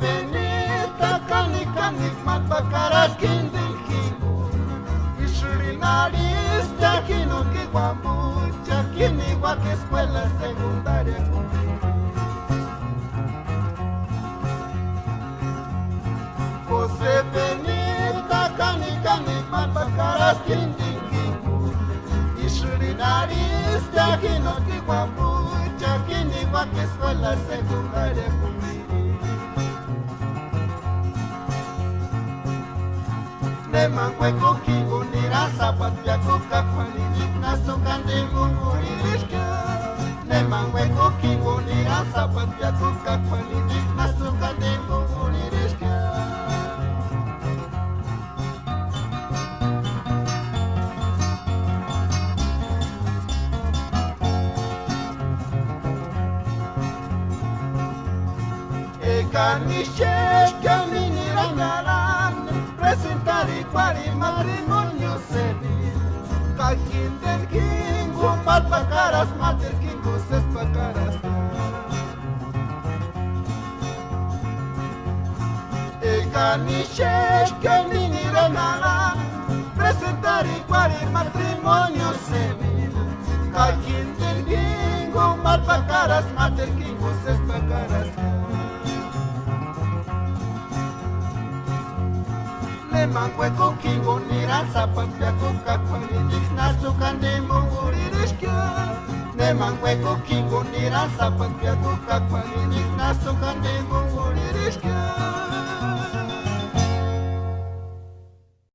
penita kani matbakaras kindilkiku Ishurinaris yakino kiwambu Yakini wak escuela secundaria Jose penita kani matbakaras kindilkiku Ishurinaris yakino kiwambu Yakini wak escuela secundaria Nemangweko kigo nirasa patpiako kakwani Naso kande mungurishka Nemangweko kigo nirasa patpiako kakwani Naso kande mungurishka Ekanishesh kamini rangaran Presentar igual y matrimonio civil Kakin del kingo malpacaras mater kingo sespacaras Ekanishesh kamini rangaran Presentar igual y matrimonio civil Kakin del kingo malpacaras mater kingo sespacaras Nemangweko kigo niransa patpiako kakwani Naso kande mungurishka Nemangweko kigo niransa patpiako kakwani Naso kande mungurishka